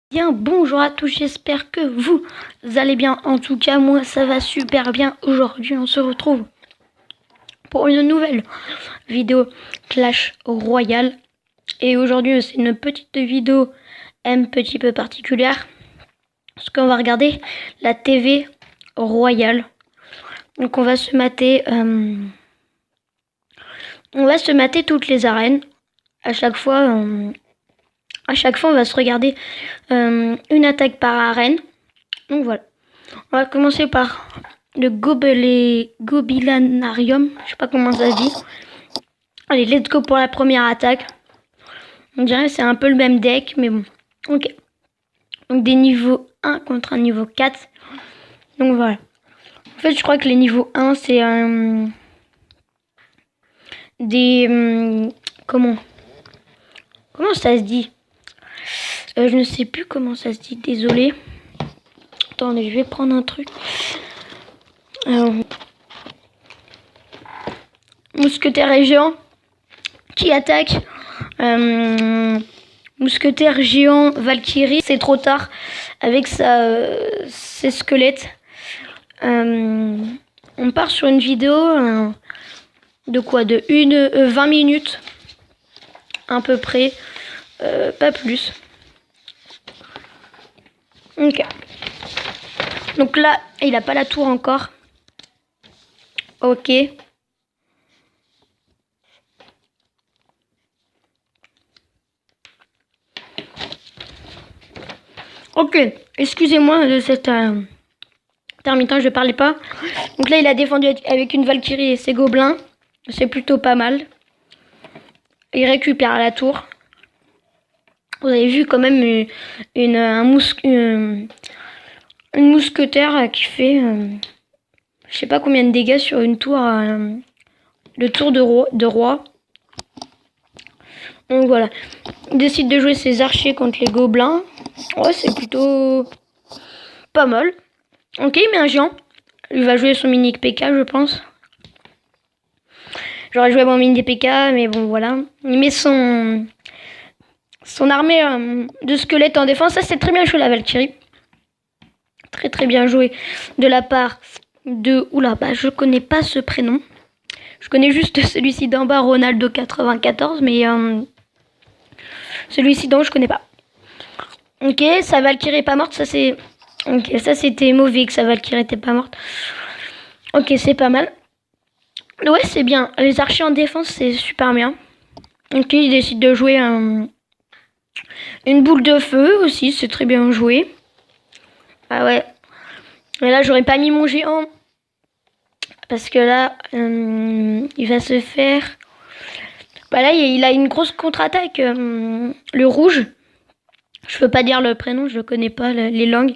Bien, bonjour à tous, j'espère que vous allez bien. En tout cas, moi, ça va super bien. Aujourd'hui, on se retrouve pour une nouvelle vidéo Clash Royale. Et aujourd'hui, c'est une petite vidéo un petit peu particulière. Parce qu'on va regarder la TV Royale. Donc, on va se mater toutes les arènes. À chaque fois, on va se regarder une attaque par arène. Donc voilà. On va commencer par le Gobilanarium. Je sais pas comment ça se dit. Allez, let's go pour la première attaque. On dirait que c'est un peu le même deck, mais bon. Ok. Donc des niveaux 1 contre un niveau 4. Donc voilà. En fait, je crois que les niveaux 1, c'est comment ça se dit? Je ne sais plus comment ça se dit. Désolé. Attendez, je vais prendre un truc. Mousquetaire géant qui attaque. Mousquetaire géant Valkyrie, c'est trop tard avec ses squelettes. On part sur une vidéo de quoi? De 20 minutes à peu près, pas plus. Ok. Donc là, il a pas la tour encore. Ok. Ok, excusez-moi de cette intermittent, je parlais pas. Donc là, il a défendu avec une Valkyrie et ses gobelins. C'est plutôt pas mal. Il récupère la tour. Vous avez vu quand même une mousquetaire qui fait je sais pas combien de dégâts sur une tour, le tour de roi. Donc voilà. Il décide de jouer ses archers contre les gobelins. Ouais, c'est plutôt pas mal. Ok, il met un géant. Il va jouer son mini PK, je pense. J'aurais joué mon mini PK, mais bon, voilà. Il met son armée de squelettes en défense. Ça, c'est très bien joué, la Valkyrie. Très très bien joué de la part de... Oula, bah je connais pas ce prénom. Je connais juste celui-ci d'en bas, Ronaldo 94, mais celui-ci d'en haut, je connais pas. Ok, sa Valkyrie est pas morte, ça c'est... Ok, ça c'était mauvais que sa Valkyrie était pas morte. Ok, c'est pas mal. Ouais, c'est bien. Les archers en défense, c'est super bien. Ok, il décide de jouer une boule de feu aussi, c'est très bien joué. Ah ouais. Mais là, j'aurais pas mis mon géant. Parce que là, il va se faire... Bah là, il a une grosse contre-attaque. Le rouge. Je peux pas dire le prénom, je connais pas les langues.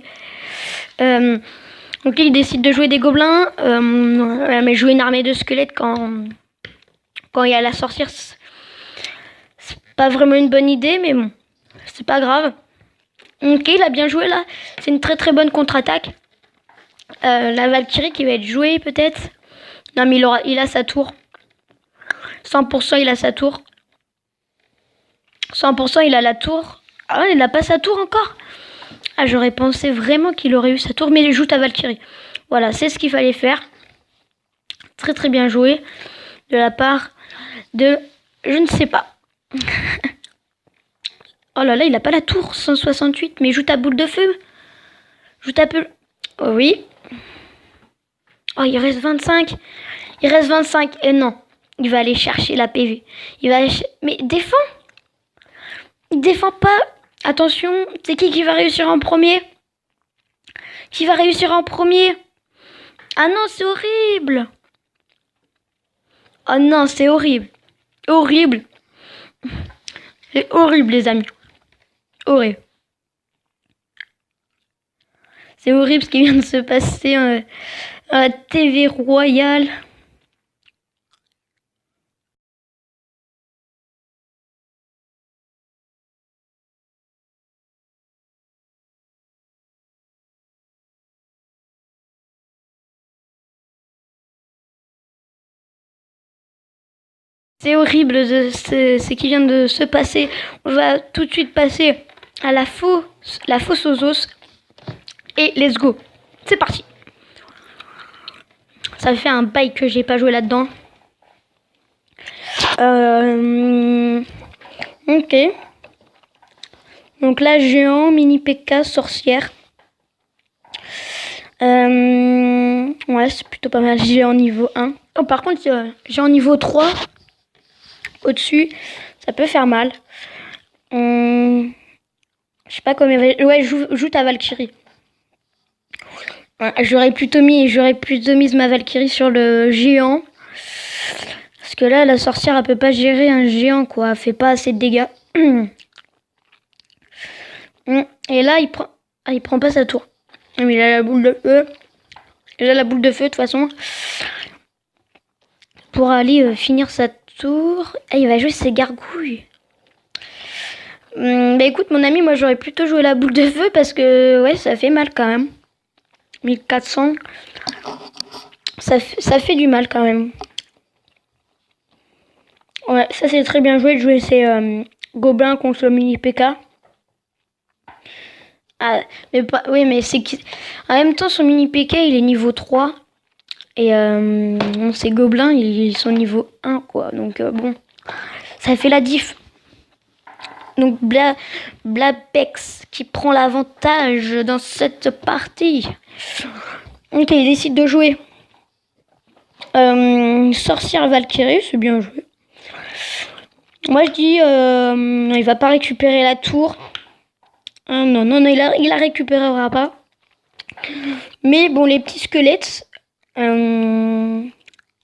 Donc il décide de jouer des gobelins. Mais jouer une armée de squelettes quand il y a la sorcière, c'est pas vraiment une bonne idée, mais bon, c'est pas grave. Ok, il a bien joué là. C'est une très très bonne contre-attaque. La Valkyrie qui va être jouée peut-être. Non mais il a sa tour. 100% il a sa tour. 100% il a la tour. Ah il a pas sa tour encore. Ah j'aurais pensé vraiment qu'il aurait eu sa tour. Mais il joue ta Valkyrie. Voilà, c'est ce qu'il fallait faire. Très très bien joué. De la part de... Je ne sais pas. Oh là là, il a pas la tour. 168. Mais joue ta boule de feu. Joue ta peu... Oh oui. Oh il reste 25. Il reste 25. Et non. Il va aller chercher la PV. Il va aller mais défends. Il défend pas. Attention. C'est qui va réussir en premier? Qui va réussir en premier? Ah non, c'est horrible. Oh non, c'est horrible. Horrible. C'est horrible, les amis. Horrible. C'est horrible ce qui vient de se passer à la TV Royale. C'est horrible ce qui vient de se passer. On va tout de suite passer à la fosse aux os. Et let's go. C'est parti. Ça fait un bail que j'ai pas joué là-dedans. Ok. Donc là, géant, mini PK, sorcière. Ouais, c'est plutôt pas mal. Géant niveau 1. Oh, par contre, géant niveau 3. Au-dessus, ça peut faire mal. Je sais pas combien... Ouais, joue ta Valkyrie. Ouais, j'aurais plutôt mis ma Valkyrie sur le géant. Parce que là, la sorcière, elle peut pas gérer un géant, quoi. Elle fait pas assez de dégâts. Et là, il prend pas sa tour. Mais il a la boule de feu. Il a la boule de feu, de toute façon. Pour aller finir sa tour. Et il va jouer ses gargouilles. Bah écoute, mon ami, moi, j'aurais plutôt joué la boule de feu. Parce que, ouais, ça fait mal quand même. 1400. Ça fait du mal quand même. Ouais, ça c'est très bien joué de jouer ces gobelins contre le mini PK. Ah, mais pas, oui, mais c'est en même temps son mini PK il est niveau 3 et ces gobelins ils sont niveau 1 quoi. Donc bon, ça fait la diff. Donc Blapex qui prend l'avantage dans cette partie. Ok, il décide de jouer sorcière Valkyrie, c'est bien joué. Moi je dis il va pas récupérer la tour. Non, il la récupérera pas. Mais bon, les petits squelettes. Ouais,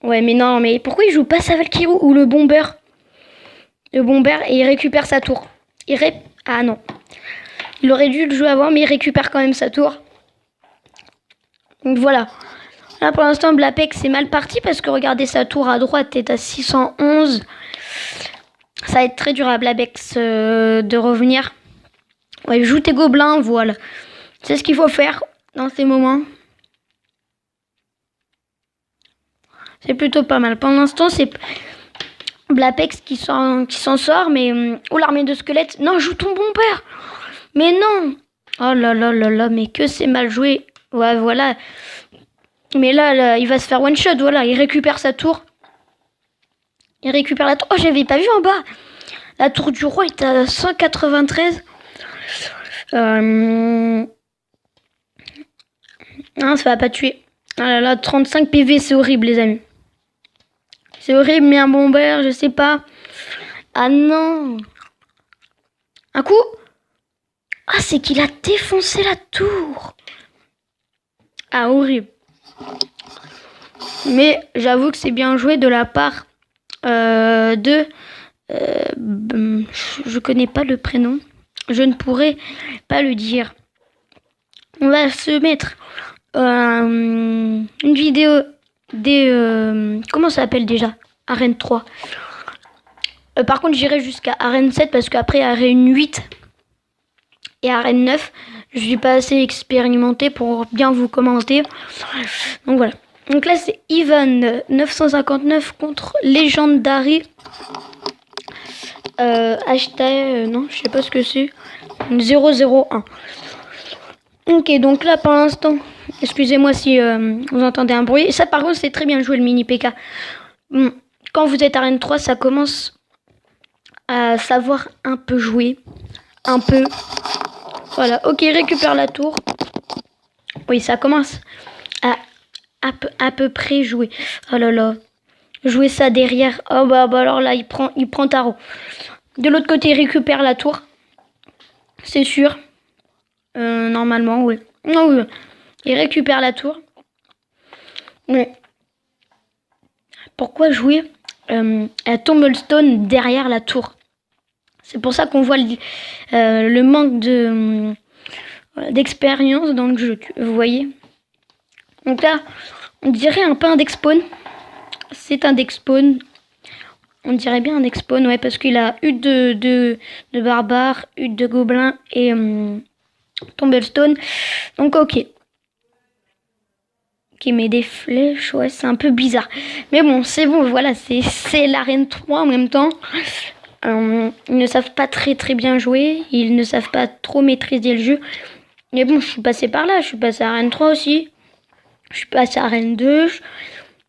mais non, mais pourquoi il joue pas sa Valkyrie ou le bomber? Le bomber et il récupère sa tour. Ah non. Il aurait dû le jouer avant, mais il récupère quand même sa tour. Donc voilà. Là pour l'instant, Blapex c'est mal parti parce que regardez sa tour à droite est à 611. Ça va être très dur à Blapex de revenir. Ouais, joue tes gobelins, voilà. C'est ce qu'il faut faire dans ces moments. C'est plutôt pas mal. Pour l'instant, c'est Blapex qui s'en sort, mais... Oh, l'armée de squelettes. Non, joue ton bon père. Mais non. Oh là là là là, mais que c'est mal joué. Ouais, voilà. Mais là, il va se faire one shot, voilà. Il récupère sa tour. Il récupère la tour. Oh, j'avais pas vu en bas. La tour du roi est à 193. Non, ça va pas tuer. Ah là là, 35 PV, c'est horrible, les amis. C'est horrible, mais un bomber, je sais pas. Ah non. Un coup. Ah, c'est qu'il a défoncé la tour. Ah, horrible. Mais j'avoue que c'est bien joué de la part de... je connais pas le prénom. Je ne pourrais pas le dire. On va se mettre une vidéo des... comment ça s'appelle déjà? Arène 3. Par contre, j'irai jusqu'à Arène 7 parce qu'après Arène 8 et Arène 9, je suis pas assez expérimenté pour bien vous commenter. Donc voilà. Donc là, c'est Ivan 959 contre Legendary. Hashtag... non, je sais pas ce que c'est. 001. Ok, donc là, pour l'instant, excusez-moi si vous entendez un bruit. Ça, par contre, c'est très bien joué, le mini PK. Quand vous êtes Arène 3, ça commence à savoir un peu jouer. Un peu. Voilà, ok, récupère la tour. Oui, ça commence à peu près jouer. Oh là là. Jouer ça derrière. Oh bah alors là, il prend tarot. De l'autre côté, il récupère la tour. C'est sûr. Normalement, oui. Non, oui. Il récupère la tour. Mais pourquoi jouer à Tumblestone derrière la tour? C'est pour ça qu'on voit le manque d'expérience dans le jeu. Vous voyez? Donc là, on dirait un peu un deck spawn. C'est un deck spawn. On dirait bien un deck spawn, ouais, parce qu'il a hutte de barbare, hutte de gobelin et Tumblestone. Donc ok. Qui met des flèches, ouais, c'est un peu bizarre. Mais bon, c'est bon, voilà, c'est l'arène 3 en même temps. Ils ne savent pas très très bien jouer. Ils ne savent pas trop maîtriser le jeu. Mais bon, je suis passé par là. Je suis passé à Arène 3 aussi. Je suis passé à Arène 2. Je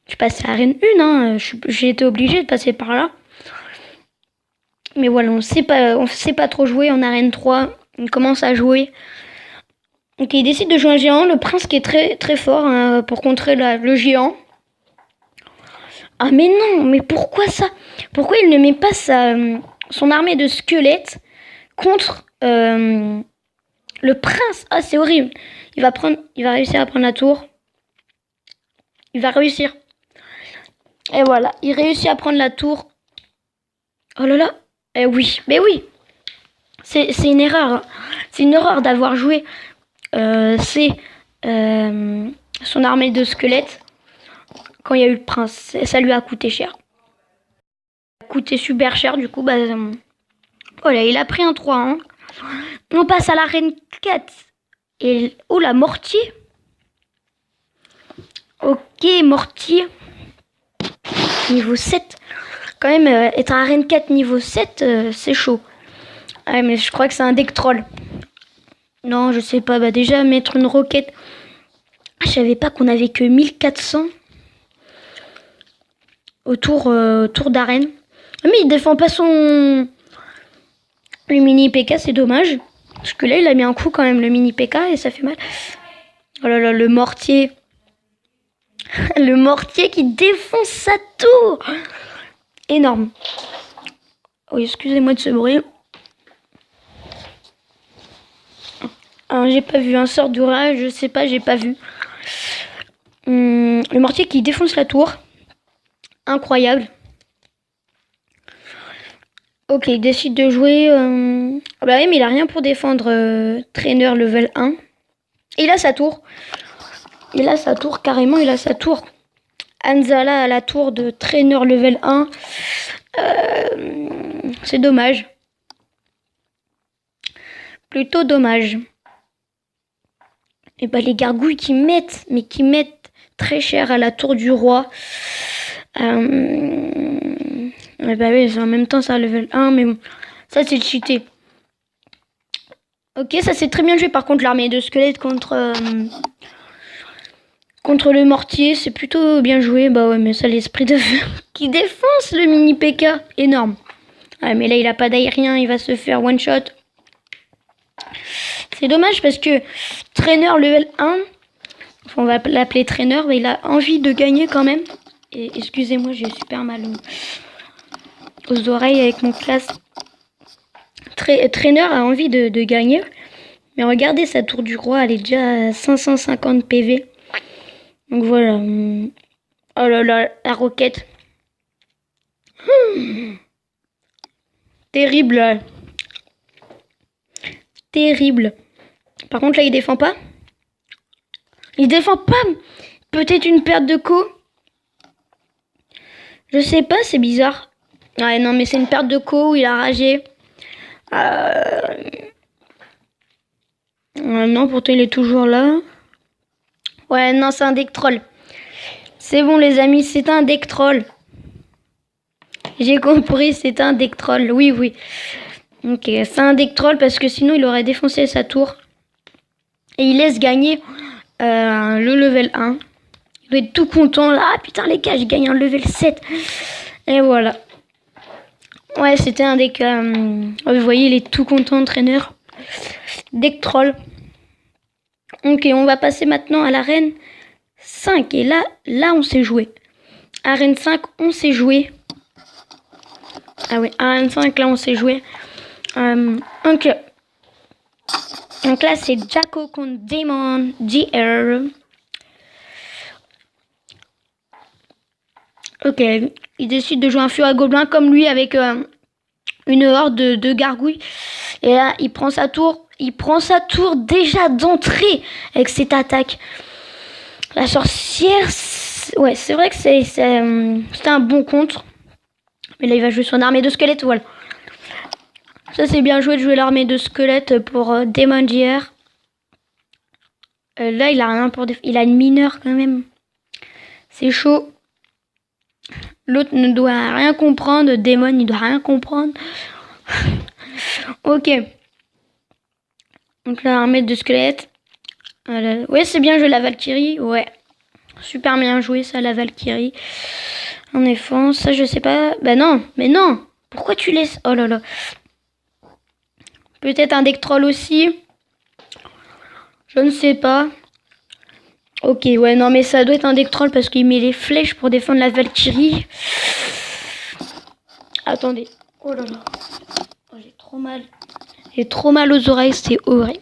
suis passé à Arène 1. Hein. J'ai été obligé de passer par là. Mais voilà, on sait pas trop jouer en Arène 3. On commence à jouer. Donc il décide de jouer un géant. Le prince qui est très très fort hein, pour contrer le géant. Ah mais non, mais pourquoi ça? Pourquoi il ne met pas son armée de squelettes contre le prince? Ah c'est horrible. Il va réussir à prendre la tour. Il va réussir. Et voilà, il réussit à prendre la tour. Oh là là. Eh oui, mais oui. C'est une erreur. Hein. C'est une erreur d'avoir joué son armée de squelettes quand il y a eu le prince. Ça lui a coûté cher. Ça a coûté super cher du coup. Voilà, il a pris un 3. Hein. On passe à l'arène 4. Et oh la mortier. Ok, mortier. Niveau 7. Quand même, être à arène 4 niveau 7, c'est chaud. Ah, mais je crois que c'est un deck troll. Non, je sais pas. Bah, déjà, mettre une roquette. Ah, je savais pas qu'on avait que 1400 autour d'arène. Mais il défend pas le mini P.K. C'est dommage. Parce que là, il a mis un coup quand même, le mini P.K. Et ça fait mal. Oh là là, le mortier. Le mortier qui défonce sa tour. Énorme. Oui, excusez-moi de ce bruit. J'ai pas vu un sort d'orage, je sais pas, j'ai pas vu. Le mortier qui défonce la tour. Incroyable. Ok, il décide de jouer. Bah oui, mais il a rien pour défendre traîneur level 1. Et il a sa tour. Il a sa tour, carrément, il a sa tour. Hanzala a la tour de traîneur level 1. C'est dommage. Plutôt dommage. Et bah les gargouilles qui mettent très cher à la tour du roi. Et bah oui, en même temps ça level 1, mais bon, ça c'est cheaté. Ok, ça c'est très bien joué. Par contre, l'armée de squelettes contre le mortier, c'est plutôt bien joué. Bah ouais, mais ça l'esprit de feu qui défonce le mini P.K. Énorme. Ouais, mais là il a pas d'aérien, il va se faire one shot. C'est dommage parce que traîneur level 1, on va l'appeler traîneur, mais il a envie de gagner quand même. Et excusez-moi, j'ai super mal aux oreilles avec mon classe. Traîneur a envie de gagner. Mais regardez, sa tour du roi, elle est déjà à 550 PV. Donc voilà. Oh là là, la roquette. Terrible. Terrible. Par contre, là, il défend pas. Il défend pas. Peut-être une perte de co. Je sais pas, c'est bizarre. Ouais, non, mais c'est une perte de co où il a ragé. Non, pourtant, il est toujours là. Ouais, non, c'est un deck troll. C'est bon, les amis, c'est un deck troll. J'ai compris, c'est un deck troll. Oui, oui. Ok, c'est un deck troll parce que sinon, il aurait défoncé sa tour. Et il laisse gagner le level 1. Il doit être tout content là. Ah putain les gars, j'ai gagné un level 7. Et voilà. Ouais, c'était un deck... vous voyez, il est tout content, traîneur. Deck troll. Ok, on va passer maintenant à l'arène 5. Et là, on s'est joué. Arène 5, on s'est joué. Ah ouais, arène 5, là, on s'est joué. Donc là, c'est Jaco contre Demon JR. Ok, il décide de jouer un feu à gobelin comme lui avec une horde de gargouilles. Et là, il prend sa tour. Il prend sa tour déjà d'entrée avec cette attaque. La sorcière, ouais, c'est vrai que c'était un bon contre. Mais là, il va jouer son armée de squelettes, voilà. Ça, c'est bien joué de jouer l'armée de squelettes pour Demon JR. Là, il a rien pour il a une mineure quand même. C'est chaud. L'autre ne doit rien comprendre. Démon, il doit rien comprendre. Ok. Donc là, armée de squelettes. Ouais, c'est bien joué la Valkyrie. Ouais. Super bien joué ça, la Valkyrie. En défense, ça je sais pas. Bah non, mais non. Pourquoi tu laisses... Oh là là. Peut-être un deck troll aussi. Je ne sais pas. Ok, ouais, non, mais ça doit être un deck troll parce qu'il met les flèches pour défendre la Valkyrie. Attendez. Oh là là. Oh, j'ai trop mal. J'ai trop mal aux oreilles, c'est horrible.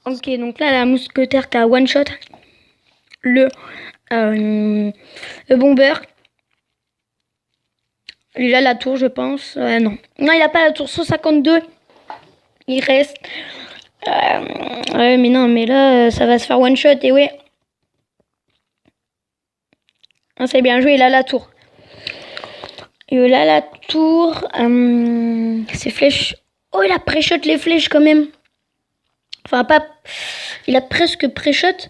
Ok, donc là, la mousquetaire qui a one shot. Le bomber. Il a la tour, je pense. Non. Non, il a pas la tour. 152. Il reste. Ouais, mais non, mais là, ça va se faire one shot. Et ouais. Ah, c'est bien joué, il a la tour. Il a la tour. Ses flèches. Oh, il a pré-shot les flèches quand même. Enfin, pas. Il a presque pré-shot.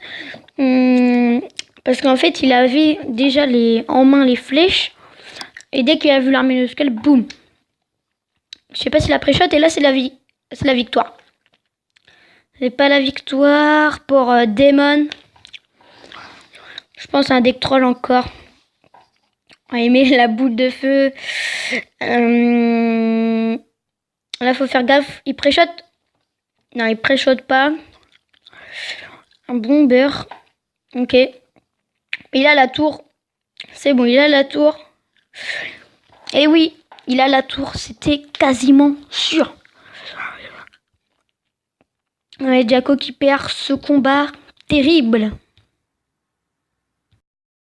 Parce qu'en fait, il avait déjà en main les flèches. Et dès qu'il a vu l'armée de squelettes, boum. Je sais pas si la pré-shot. Et là, c'est la victoire. C'est pas la victoire pour Demon. Je pense à un deck troll encore. On va aimer la boule de feu. Là, faut faire gaffe. Il pré-shot. Non, il pré-shot pas. Un bomber. Ok. Il a la tour. C'est bon, il a la tour. Et oui, il a la tour. C'était quasiment sûr. Ouais, Jaco qui perd ce combat terrible.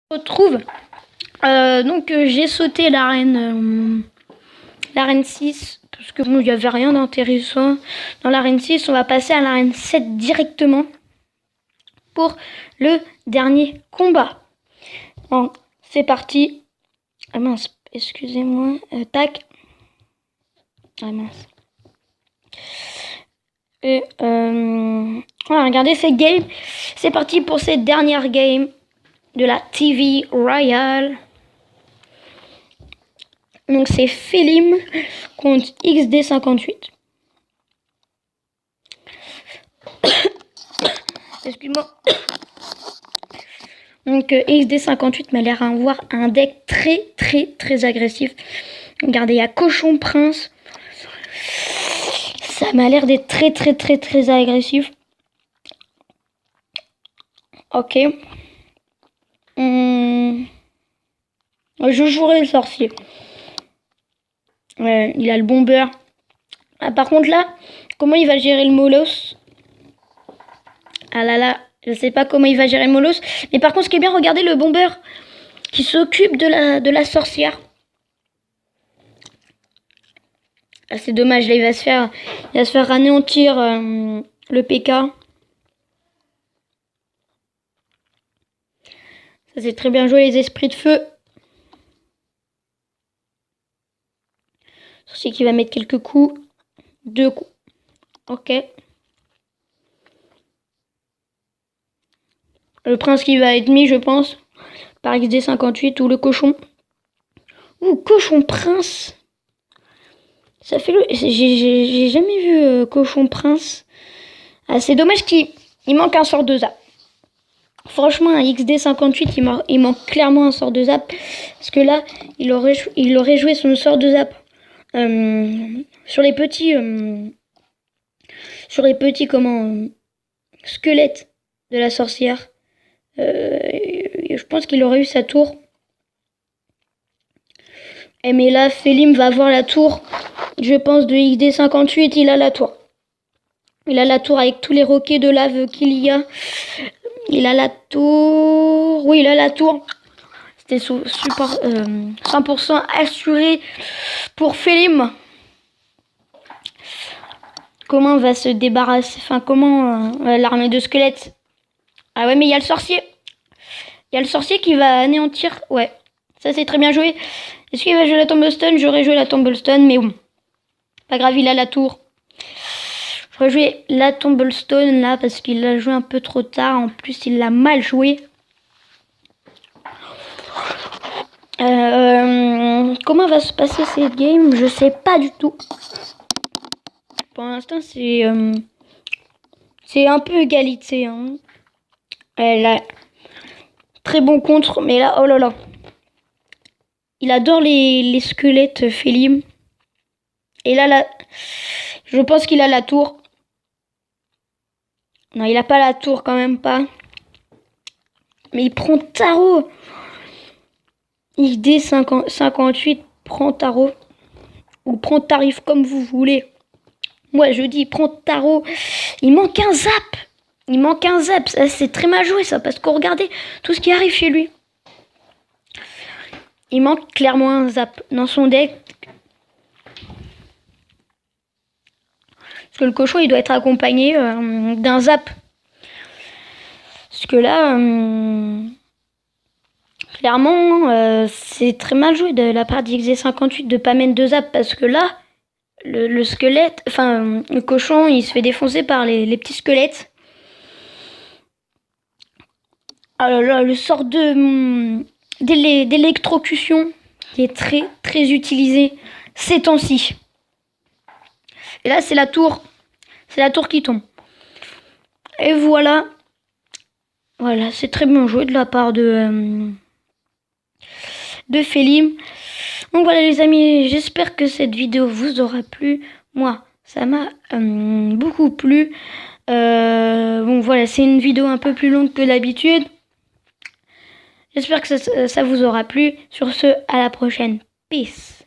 On retrouve. Donc, j'ai sauté l'arène 6. Parce que bon, il n'y avait rien d'intéressant dans l'arène 6. On va passer à l'arène 7 directement. Pour le dernier combat. Bon, c'est parti. Ah mince, excusez-moi. Tac. Ah mince. Et voilà, regardez cette game. C'est parti pour cette dernière game de la TV Royale. Donc c'est Félim contre XD58. Excuse-moi. Donc XD58 m'a l'air d'avoir un deck très agressif. Regardez, il y a Cochon Prince. Ça m'a l'air d'être très agressif. Ok. Je jouerai le sorcier. Il a le bomber. Ah, par contre là, comment il va gérer le Molos? Ah là là, je sais pas comment il va gérer le Molos. Mais par contre, ce qui est bien, regardez le bomber qui s'occupe de la sorcière. Ah, c'est dommage, là il va se faire anéantir le PK. Ça c'est très bien joué, les esprits de feu. Sorcier qui va mettre quelques coups. 2 coups. Ok. Le prince qui va être mis, je pense, par XD58 ou le cochon. Ouh, cochon prince. Ça fait j'ai jamais vu cochon prince. Ah, c'est dommage qu'il manque un sort de zap. Franchement, un XD58, il manque clairement un sort de zap. Parce que là, il aurait joué son sort de zap sur les petits squelettes de la sorcière. Je pense qu'il aurait eu sa tour. Mais là, Félim va avoir la tour. Je pense de XD58, il a la tour. Il a la tour avec tous les roquets de lave qu'il y a. Il a la tour. Oui, il a la tour. C'était super 100% assuré pour Félim. Comment on va se débarrasser? Enfin, comment l'armée de squelettes? Ah ouais, mais il y a le sorcier. Il y a le sorcier qui va anéantir. Ouais, ça c'est très bien joué. Est-ce qu'il va jouer la Tumblestone? J'aurais joué la Tumblestone, mais bon. Pas grave, il a la tour. J'aurais joué la Tumblestone là parce qu'il l'a joué un peu trop tard. En plus, il l'a mal joué. Comment va se passer cette game? Je sais pas du tout. Pour l'instant, c'est un peu égalité. Hein. Elle a très bon contre, mais là, oh là là. Il adore les squelettes Félim. Et là, je pense qu'il a la tour. Non, il a pas la tour, quand même pas. Mais il prend tarot. ID 58 prend tarot. Ou prend tarif comme vous voulez. Moi, je dis prend tarot. Il manque un zap. Il manque un zap. C'est très mal joué, ça. Parce que regardez tout ce qui arrive chez lui. Il manque clairement un zap dans son deck. Parce que le cochon, il doit être accompagné d'un zap. Parce que là, clairement, c'est très mal joué de la part d'XZ58 de pas mettre de zap. Parce que là, le squelette, enfin, le cochon, il se fait défoncer par les petits squelettes. Alors là, le sort d'électrocution qui est très, très utilisé ces temps-ci. Et là, c'est la tour. C'est la tour qui tombe. Et voilà. Voilà, c'est très bien joué de la part de Félim. Donc voilà les amis, j'espère que cette vidéo vous aura plu. Moi, ça m'a beaucoup plu. Bon voilà, c'est une vidéo un peu plus longue que d'habitude. J'espère que ça vous aura plu. Sur ce, à la prochaine. Peace.